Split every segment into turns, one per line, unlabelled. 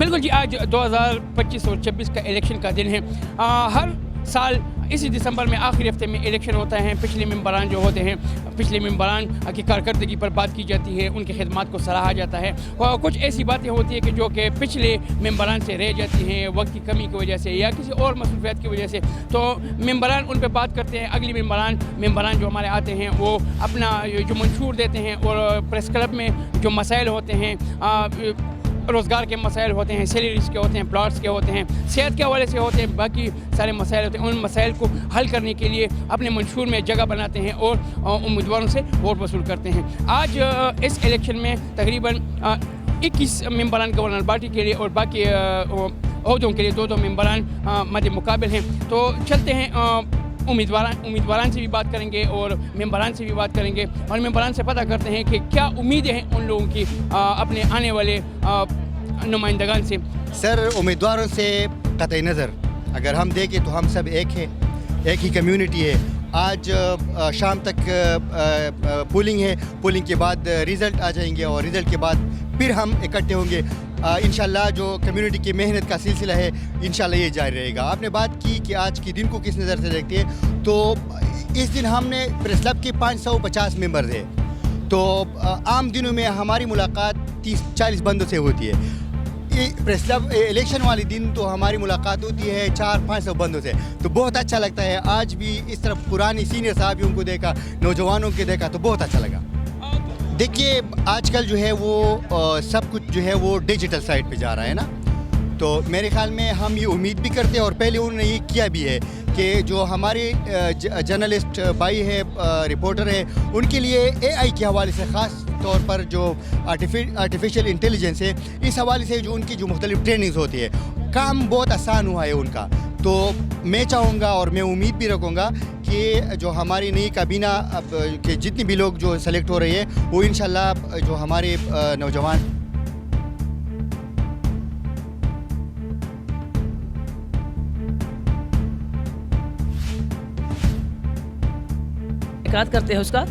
بالکل جی، آج 2025 اور 26 کا الیکشن کا دن ہے. ہر سال اسی دسمبر میں آخری ہفتے میں الیکشن ہوتا ہے. پچھلے ممبران جو ہوتے ہیں، پچھلے ممبران کی کارکردگی پر بات کی جاتی ہے، ان کی خدمات کو سراہا جاتا ہے. اور کچھ ایسی باتیں ہوتی ہیں کہ جو کہ پچھلے ممبران سے رہ جاتی ہیں وقت کی کمی کی وجہ سے یا کسی اور مصروفیات کی وجہ سے. تو ممبران ان پہ بات کرتے ہیں. اگلی ممبران جو ہمارے آتے ہیں وہ اپنا جو منشور دیتے ہیں، اور پریس کلب میں جو مسائل ہوتے ہیں، روزگار کے مسائل ہوتے ہیں، سیلریز کے ہوتے ہیں، پلاٹس کے ہوتے ہیں، صحت کے حوالے سے ہوتے ہیں، باقی سارے مسائل ہوتے ہیں. ان مسائل کو حل کرنے کے لیے اپنے منشور میں جگہ بناتے ہیں اور امیدواروں سے ووٹ وصول کرتے ہیں. آج اس الیکشن میں تقریباً 21 ممبران گورنر باڈی کے لیے اور باقی عہدوں کے لیے 2 ممبران مد مقابل ہیں. تو چلتے ہیں، امیدواران سے بھی بات کریں گے اور ممبران سے بھی بات کریں گے، اور ممبران سے پتہ کرتے ہیں کہ کیا امیدیں ہیں ان لوگوں کی اپنے آنے والے نمائندگان سے.
سر، امیدواروں سے قطع نظر اگر ہم دیکھیں تو ہم سب ایک ہیں، ایک ہی کمیونٹی ہے. آج شام تک پولنگ ہے، پولنگ کے بعد ریزلٹ آ جائیں گے اور ریزلٹ کے بعد پھر ہم اکٹھے ہوں گے. انشاءاللہ جو کمیونٹی کی محنت کا سلسلہ ہے انشاءاللہ یہ جاری رہے گا. آپ نے بات کی کہ آج کے دن کو کس نظر سے دیکھتے ہیں، تو اس دن ہم نے پریس کلب کے 550 ممبر تھے. تو عام دنوں میں ہماری ملاقات 30-40 بندوں سے ہوتی ہے. پریس کلب الیکشن والے دن تو ہماری ملاقات ہوتی ہے 400-500 بندوں سے. تو بہت اچھا لگتا ہے. آج بھی اس طرف پرانی سینئر صحافیوں کو دیکھا، نوجوانوں کو دیکھا تو بہت اچھا لگا. دیکھیے آج کل جو ہے وہ سب کچھ جو ہے وہ ڈیجیٹل سائٹ پہ جا رہا ہے نا. تو میرے خیال میں ہم یہ امید بھی کرتے ہیں اور پہلے انہوں نے یہ کیا بھی ہے کہ جو ہمارے جرنلسٹ بھائی ہے، رپورٹر ہے، ان کے لیے AI کے حوالے سے خاص طور پر جو آرٹیفیشل انٹیلیجنس ہے، اس حوالے سے جو ان کی جو مختلف ٹریننگز ہوتی ہے، کام بہت آسان ہوا ہے ان کا. تو میں چاہوں گا اور میں امید بھی رکھوں گا کہ جو ہماری نئی کابینہ کے جتنی بھی لوگ جو سلیکٹ ہو رہی ہے وہ انشاءاللہ جو ہمارے نوجوان
کرتے ہیں. اس کا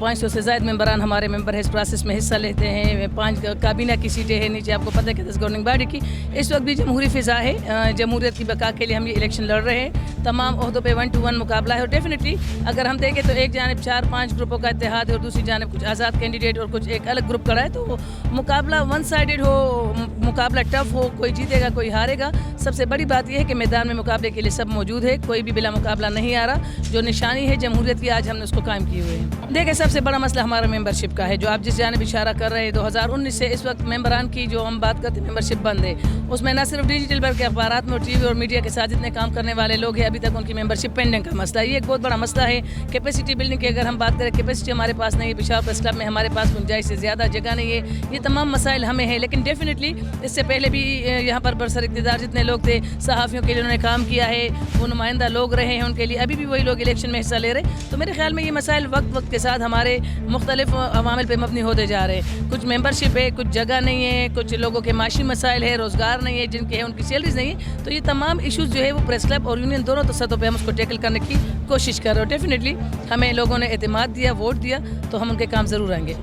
500 سے زائد ممبران ہمارے ممبر ہے، اس پروسیس میں حصہ لیتے ہیں. 5 کابینہ کی سیٹیں ہیں نیچے، آپ کو پتہ ہے کہ گورننگ باڈی کی. اس وقت بھی جمہوری فضا ہے، جمہوریت کی بقا کے لیے ہم یہ الیکشن لڑ رہے ہیں. تمام عہدوں پہ 1 to 1 مقابلہ ہے. اور ڈیفینیٹلی اگر ہم دیکھیں تو ایک جانب 4-5 گروپوں کا اتحاد ہے اور دوسری جانب کچھ آزاد کینڈیڈیٹ اور کچھ ایک الگ گروپ کھڑا ہے. تو مقابلہ 1 سائیڈڈ ہو، مقابلہ ٹف ہو، کوئی جیتے گا کوئی ہارے گا. سب سے بڑی بات یہ ہے کہ میدان میں مقابلے کے لیے سب موجود ہے، کوئی بھی بلا مقابلہ نہیں آ رہا. جو نشانی ہے جمہوریت کی آج ہم نے اس کو قائم کیے ہوئے ہیں. دیکھیں سب سے بڑا مسئلہ ہمارا ممبرشپ کا ہے، جو آپ جس جانب اشارہ کر رہے ہیں. 2019 سے اس وقت ممبران کی جو ہم بات کرتے ہیں ممبرشپ بند ہے. اس میں نہ صرف ڈیجیٹل بلکہ اخبارات میں اور TV اور میڈیا کے ساتھ جتنے کام کرنے والے لوگ ہیں ابھی تک ان کی ممبرشپ پینڈنگ کا مسئلہ ہے. یہ ایک بہت بڑا مسئلہ ہے. کیپیسٹی بلڈنگ کی اگر ہم بات کریں، کیپیسٹی ہمارے پاس نہیں ہے. پشاور پریس کلب میں ہمارے پاس گنجائش سے زیادہ جگہ نہیں ہے. یہ تمام مسائل ہمیں ہیں. لیکن ڈیفینیٹلی اس سے پہلے بھی یہاں پر برسر اقتدار جتنے لوگ تھے، صحافیوں کے لیے انہوں نے کام کیا ہے، وہ نمائندہ لوگ رہے ہیں ان کے لیے. ابھی بھی وہی لوگ الیکشن میں حصہ لے رہے. تو میرے خیال میں یہ مسائل وقت کے ساتھ ہمارے مختلف عوامل پہ مبنی ہوتے جا رہے ہیں. کچھ ممبرشپ ہے، کچھ جگہ نہیں ہے، کچھ لوگوں کے معاشی مسائل ہے، روزگار نہیں ہے، جن کے ہیں ان کی سیلریز نہیں ہے. تو یہ تمام ایشوز جو ہے وہ پریس کلب اور یونین دونوں سطحوں پہ ہم اس کو ٹیکل کرنے کی کوشش کر رہے ہیں. ڈیفینیٹلی ہمیں لوگوں نے اعتماد دیا، ووٹ دیا، تو ہم ان کے کام ضرور آئیں گے.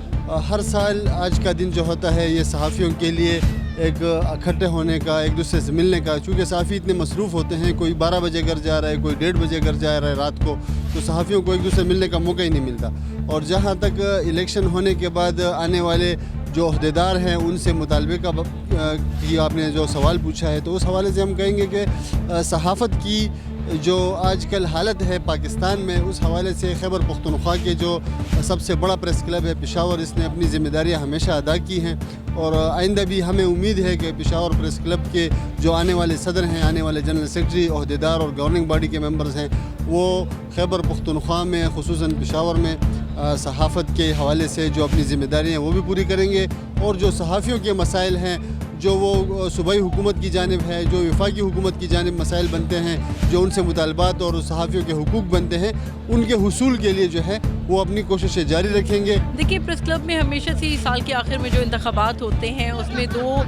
ہر سال آج کا دن جو ہوتا ہے یہ صحافیوں کے لیے ایک اکٹھے ہونے کا، ایک دوسرے سے ملنے کا. چونکہ صحافی اتنے مصروف ہوتے ہیں، کوئی 12 بجے گھر جا رہا ہے، کوئی 1:30 بجے گھر جا رہا ہے رات کو، تو صحافیوں کو ایک دوسرے سے ملنے کا موقع ہی نہیں ملتا. اور جہاں تک الیکشن ہونے کے بعد آنے والے جو عہدیدار ہیں ان سے مطالبے کا کی آپ نے جو سوال پوچھا ہے، تو اس حوالے سے ہم کہیں گے کہ صحافت کی جو آج کل حالت ہے پاکستان میں، اس حوالے سے خیبر پختونخوا کے جو سب سے بڑا پریس کلب ہے پشاور، اس نے اپنی ذمہ داریاں ہمیشہ ادا کی ہیں. اور آئندہ بھی ہمیں امید ہے کہ پشاور پریس کلب کے جو آنے والے صدر ہیں، آنے والے جنرل سیکرٹری، عہدیدار اور گورننگ باڈی کے ممبرز ہیں، وہ خیبر پختونخوا میں خصوصاً پشاور میں صحافت کے حوالے سے جو اپنی ذمہ داریاں ہیں وہ بھی پوری کریں گے. اور جو صحافیوں کے مسائل ہیں، جو وہ صوبائی حکومت کی جانب ہے، جو وفاقی حکومت کی جانب مسائل بنتے ہیں، جو ان سے مطالبات اور صحافیوں کے حقوق بنتے ہیں، ان کے حصول کے لیے جو ہے وہ اپنی کوششیں جاری رکھیں گے.
دیکھیے پریس کلب میں ہمیشہ سے سال کے آخر میں جو انتخابات ہوتے ہیں اس میں 2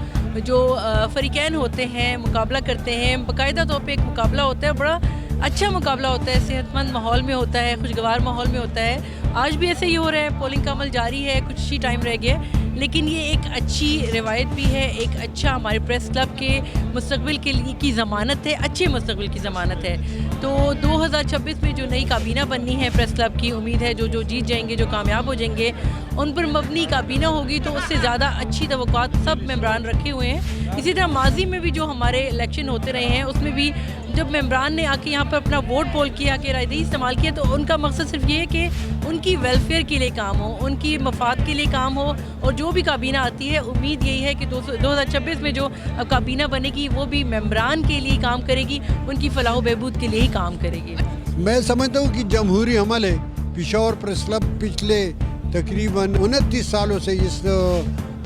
جو فریقین ہوتے ہیں مقابلہ کرتے ہیں. باقاعدہ طور پہ ایک مقابلہ ہوتا ہے، بڑا اچھا مقابلہ ہوتا ہے، صحت مند ماحول میں ہوتا ہے، خوشگوار ماحول میں ہوتا ہے. آج بھی ایسے ہی ہو رہا ہے. پولنگ کا عمل جاری ہے، کچھ ہی ٹائم رہ گیا ہے. لیکن یہ ایک اچھی روایت بھی ہے, ایک اچھا ہمارے پریس کلب کے مستقبل کے لیے کی ضمانت ہے, اچھے مستقبل کی ضمانت ہے. تو 2026 میں جو نئی کابینہ بننی ہے پریس کلب کی, امید ہے جو جیت جائیں گے, جو کامیاب ہو جائیں گے, ان پر مبنی کابینہ ہوگی, تو اس سے زیادہ اچھی توقعات سب ممبران رکھے ہوئے ہیں. اسی طرح ماضی میں بھی جو ہمارے الیکشن ہوتے رہے ہیں, اس میں بھی جب ممبران نے آ کے یہاں پر اپنا ووٹ پول کیا, کہ رائے دہی استعمال کیا, تو ان کا مقصد صرف یہ ہے کہ ان کی ویلفیئر کے لیے کام ہو, ان کی مفاد کے لیے کام ہو. اور جو بھی کابینہ آتی ہے, امید یہی ہے کہ 2026 میں جو کابینہ بنے گی وہ بھی ممبران کے لیے کام کرے گی, ان کی فلاح و بہبود کے لیے ہی کام کرے گی.
میں سمجھتا ہوں کہ جمہوری عمل ہے. پشاور پریس کلب پچھلے تقریباً 29 سالوں سے اس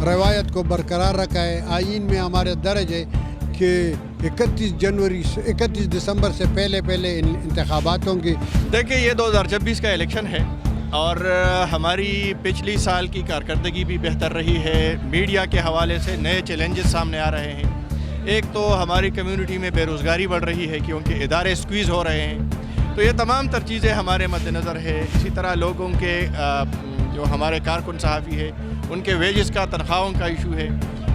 روایت کو برقرار رکھا ہے. آئین میں ہمارے درج ہے کہ 31 دسمبر سے پہلے انتخابات ہوں گے.
دیکھیں, یہ 2026 کا الیکشن ہے اور ہماری پچھلی سال کی کارکردگی بھی بہتر رہی ہے. میڈیا کے حوالے سے نئے چیلنجز سامنے آ رہے ہیں. ایک تو ہماری کمیونٹی میں بے روزگاری بڑھ رہی ہے کیونکہ ادارے سکویز ہو رہے ہیں, تو یہ تمام تر چیزیں ہمارے مد نظر ہے. اسی طرح لوگوں کے جو ہمارے کارکن صحافی ہے, ان کے ویجز کا, تنخواہوں کا ایشو ہے,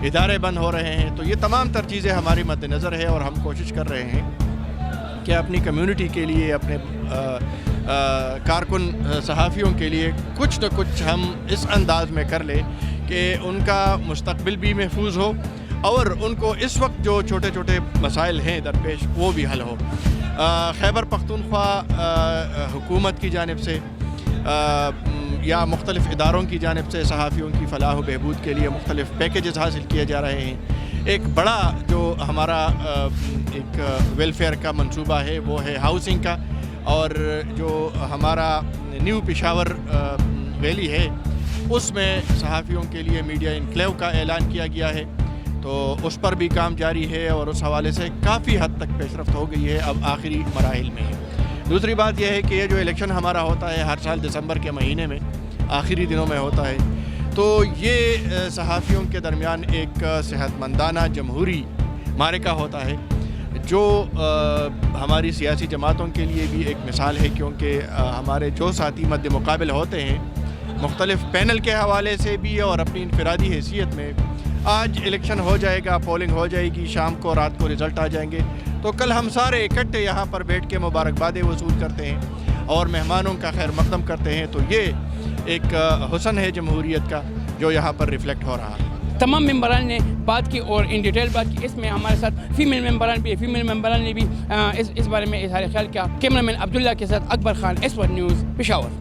ادارے بند ہو رہے ہیں. تو یہ تمام تر چیزیں ہماری مد نظر ہے اور ہم کوشش کر رہے ہیں کہ اپنی کمیونٹی کے لیے, اپنے کارکن صحافیوں کے لیے کچھ نہ کچھ ہم اس انداز میں کر لیں کہ ان کا مستقبل بھی محفوظ ہو اور ان کو اس وقت جو چھوٹے چھوٹے مسائل ہیں درپیش وہ بھی حل ہو. خیبر پختونخوا حکومت کی جانب سے یا مختلف اداروں کی جانب سے صحافیوں کی فلاح و بہبود کے لیے مختلف پیکیجز حاصل کیے جا رہے ہیں. ایک بڑا جو ہمارا ایک ویلفیئر کا منصوبہ ہے وہ ہے ہاؤسنگ کا, اور جو ہمارا نیو پشاور ویلی ہے اس میں صحافیوں کے لیے میڈیا انکلیو کا اعلان کیا گیا ہے, تو اس پر بھی کام جاری ہے اور اس حوالے سے کافی حد تک پیش رفت ہو گئی ہے, اب آخری مراحل میں ہے. دوسری بات یہ ہے کہ یہ جو الیکشن ہمارا ہوتا ہے ہر سال دسمبر کے مہینے میں آخری دنوں میں ہوتا ہے, تو یہ صحافیوں کے درمیان ایک صحت مندانہ جمہوری معرکہ ہوتا ہے جو ہماری سیاسی جماعتوں کے لیے بھی ایک مثال ہے, کیونکہ ہمارے جو ساتھی مد مقابل ہوتے ہیں مختلف پینل کے حوالے سے بھی اور اپنی انفرادی حیثیت میں, آج الیکشن ہو جائے گا, پولنگ ہو جائے گی, شام کو رات کو رزلٹ آ جائیں گے, تو کل ہم سارے اکٹھے یہاں پر بیٹھ کے مبارکبادیں وصول کرتے ہیں اور مہمانوں کا خیر مقدم کرتے ہیں. تو یہ ایک حسن ہے جمہوریت کا جو یہاں پر ریفلیکٹ ہو رہا ہے.
تمام ممبران نے بات کی اور ان ڈیٹیل بات کی. اس میں ہمارے ساتھ فیمیل ممبران بھی, فیمیل ممبران نے بھی اس بارے میں اظہار خیال کیا. کیمرہ مین عبداللہ کے ساتھ اکبر خان, S1 نیوز, پشاور.